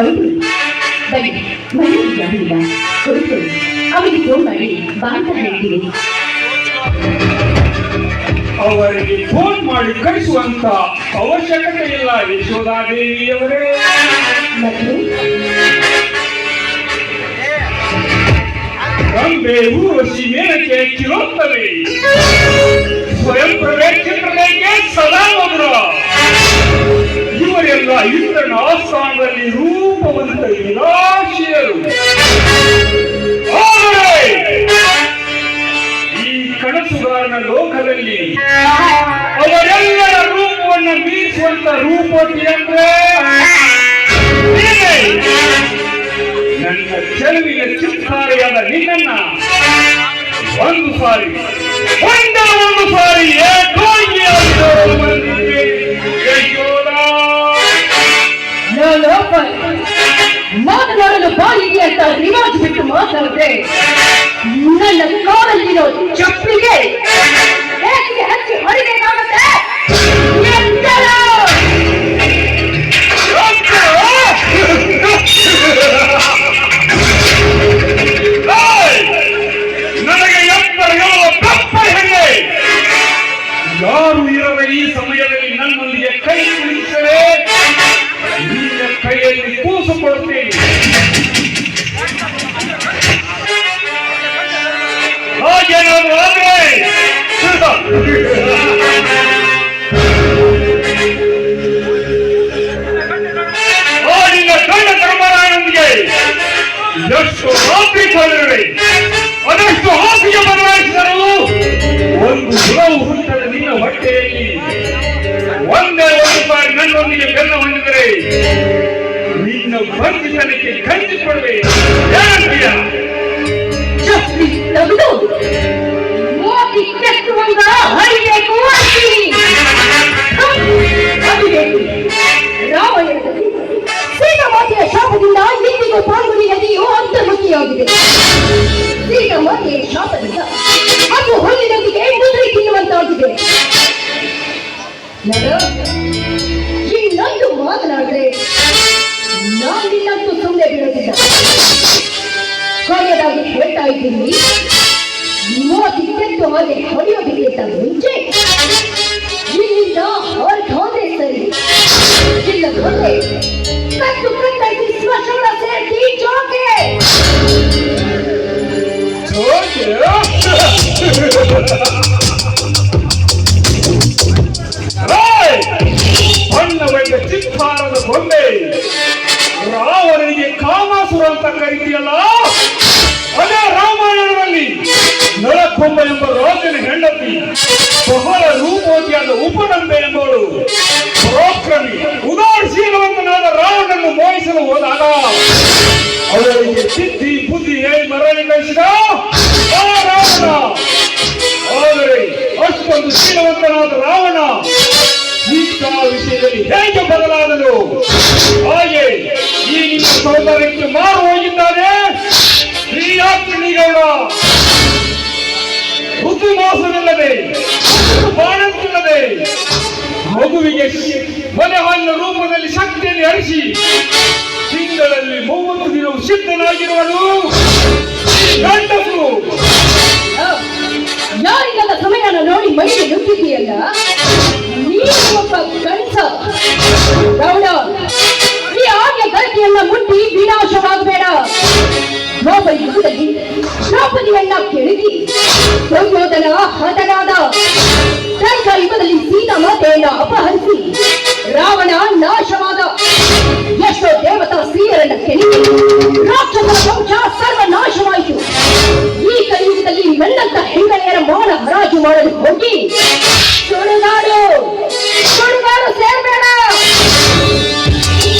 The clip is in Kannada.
ಹೌದು, ಬನ್ನಿ ಮನೆಗೆ ಯಾರಿಲ್ಲ ಕುಳಿತು ಅವರಿಗೆ ಫೋನ್ ಮಾಡಿ ಬಾ ಅಂತ ಹೇಳ್ತೀವಿ. ಅವರಿಗೆ ಫೋನ್ ಮಾಡಿ ಕಳಿಸುವಂತ ಅವಶ್ಯಕತೆ ಇಲ್ಲ ಯಶೋಧಾದೇವಿಯವರೇ. ಮತ್ತೆ ರಂಬೆ ಊರ್ವಶಿ ಮೇನಕೆ ಕಿರೋತ್ತಮೆ ಸ್ವಯಂ ಪ್ರವೇಶಕ್ಕೆ ಸದಾ ಮಧುರ ಇವರೆಲ್ಲ ಇಂದ್ರನ ಆಸ್ಥಾನದಲ್ಲಿ ರೂಪವಂತ ವಿರಾಶಿಯರು. ಈ ಕನಸುಗಾರನ ಲೋಕದಲ್ಲಿ ಅವರೆಲ್ಲರ ರೂಪವನ್ನು ಮೀರಿಸುವಂತ ರೂಪವತಿ ಅಂದ್ರೆ ನನ್ನ ಚೆಲುವಿನ ಚಿತ್ತಾರೆಯಾದ ನಿನ್ನನ್ನ ಒಂದು ಸಾರಿ ಮಾತನಾಡಲು ಬಾಯಿಗೆ ಅಂತ ರಿವಾಜ್ ಬಿಟ್ಟು ಮಾತಾಡಿದ್ರೆ ನನ್ನ ಕಾಲಲ್ಲಿರೋ ಚಪ್ಪಿಗೆ ಹಚ್ಚಿ ಹೊಡಿಬೇಕಾಗುತ್ತೆ. ನನಗೆ ಯಾರು ಇರುವ ಈ ಸಮಯದಲ್ಲಿ ನನ್ನೊಂದಿಗೆ ಕೈ ಕುಳಿತರೆ ನಿನ್ನ ಕೈಯಲ್ಲಿ ಕೂಸು ಕೊಡುತ್ತೇನೆ. ಹಾಗೇನಾದ್ರು ಆದ್ರೆ ನಿನ್ನ ಕಣ್ಣ ಧರ್ಮರಾಯನೊಂದಿಗೆ ಎಷ್ಟು ರಾತ್ರಿ ಕಳೆದರೆ ಅದೆಷ್ಟು ಹಾಸಿಗೆ ಬದಲಾಯಿಸಿದರು ಒಂದು ಹುಳವು ಹುಟ್ಟದ ನಿನ್ನ ಹೊಟ್ಟೆಯಲ್ಲಿ ಒಂದೇ ಒಂದು ಬಾರಿ ನನ್ನೊಂದಿಗೆ ಬೆನ್ನ ಹೊಂದಿದರೆ ನಿನ್ನ ಬಂಧಿತನಕ್ಕೆ ಖಂಡಿಸಿಕೊಳ್ಳುವೆ. ಏನಂತೀಯ? ಸೀತಾಮಾತೆಯ ಶಾಪದಿಂದ ಇಂದಿಗೂ ಪಾಲ್ಗೊಳ್ಳಿ ನದಿಯು ಅಂತರ್ಮುಖಿಯಾಗಿದೆ. ಸೀತಾಮಾತೆಯ ಶಾಪದಿಂದ ಅದು ಹೊಲ್ಲಿನೊಂದಿಗೆ ಮುದ್ರೆ ತಿನ್ನುವಂತಾಗಿದೆ. ಇನ್ನೊಂದು ಮಾತನಾಡಿದ್ರೆ ನಾನು ನಿನ್ನಂತೂ ಸುಮ್ಮನೆ ಬಿಡೋದಿಲ್ಲ. ಕೊನೆಯದಾಗಿ ಹೇಳ್ತಾ ಇದ್ದೀನಿ, ಮೋದಿ ಕೆತ್ತು ಹಾಗೆ ಹೊಡೆಯೋದಕ್ಕಿಂತ ಮುಂಚೆ ಇಲ್ಲಿಂದ ಹೊರಟೋದ್ರೆ ಸರಿ. ಇಲ್ಲ ಹೋದ್ರೆ ಕತ್ತು ಕಟ್ಟಾಗಿ ಸ್ಮಶಾನ ಸೇರಿಸಿ ಜೋಕೆ ಬಣ್ಣವೆಂದ ಚಿತ್ತಾರದ ಗೊಂಬೆ ರಾವಣನಿಗೆ ಕಾಮಾಸುರ ಅಂತ ಕರೀತಿಯಲ್ಲ, ಅದೇ ರಾಮಾಯಣದಲ್ಲಿ ನಳಕೊಂಬ ಎಂಬ ರಾಜನ ಹೆಂಡತಿ ಬಹಳ ರೂಪವತಿಯಾದ ಉಪನಂಬೆ ಎಂಬವಳು ಪರಾಕ್ರಮಿ ಉದಾಸೀನವಂತನಾದ ರಾವಣನನ್ನು ಮೋಹಿಸಲು ಹೋದಾಗ ಅವರಿಗೆ ಸಿದ್ಧಿ ಬುದ್ಧಿ ಹೇಳಿ ಮರಳಿ ಕಳಿಸಿದ ಆ ರಾವಣ. ಆದರೆ ಅಷ್ಟೊಂದು ಶೀಲವಂತನಾದ ರಾವಣ ಇಂಥ ವಿಷಯದಲ್ಲಿ ಹೇಗೆ ಬದಲಾದನು? ಹಾಗೆ ಈ ನಿನ್ನ ಸೌಂದರ್ಯಕ್ಕೆ ಮಾರು ಹೋಗಿದ್ದಾನೆ ಶ್ರೀಯಾತ್ಮನಿಗೌಡ. ಬುದ್ಧಿ ಮೋಸವಿಲ್ಲದೆ ಬಾಣವಿಲ್ಲದೆ ಮಗುವಿಗೆ ಮನೆ ಹಾಲಿನ ರೂಪದಲ್ಲಿ ಶಕ್ತಿಯಲ್ಲಿ ಹರಿಸಿ ತಿಂಗಳಲ್ಲಿ 30 ದಿನವು ಸಿದ್ಧನಾಗಿರುವನು ಗಂಡಸು. ಯಾರಿಗಲ್ಲ ಸಮಯನ ನೋಡಿ ಮೈಗೆ ನುಗ್ಗಿದೆಯಲ್ಲ, ನೀನು ಒಬ್ಬ ಗಂಡ. ಗೌಡ, ಈ ಆರ್ಯ ಗತಿಯನ್ನ ಮುಟ್ಟಿ ವಿನಾಶವಾಗಬೇಡ. ಒಬ್ಬ ಯುಗದಲ್ಲಿ ದ್ರೌಪದಿಯನ್ನ ಕೆಳಗಿ ದುರ್ಯೋಧನ ಹತನಾದ. ಯುಗದಲ್ಲಿ ಸೀತಾಮಾತೆಯನ್ನ ಅಪಹರಿಸಿ ರಾವಣ ನಾಶವಾದ. ಎಷ್ಟೋ ದೇವತಾ ಸ್ತ್ರೀಯರನ್ನ ಕೆಣಕಿ ರಾಕ್ಷಸರ ವಂಶ ಸರ್ವ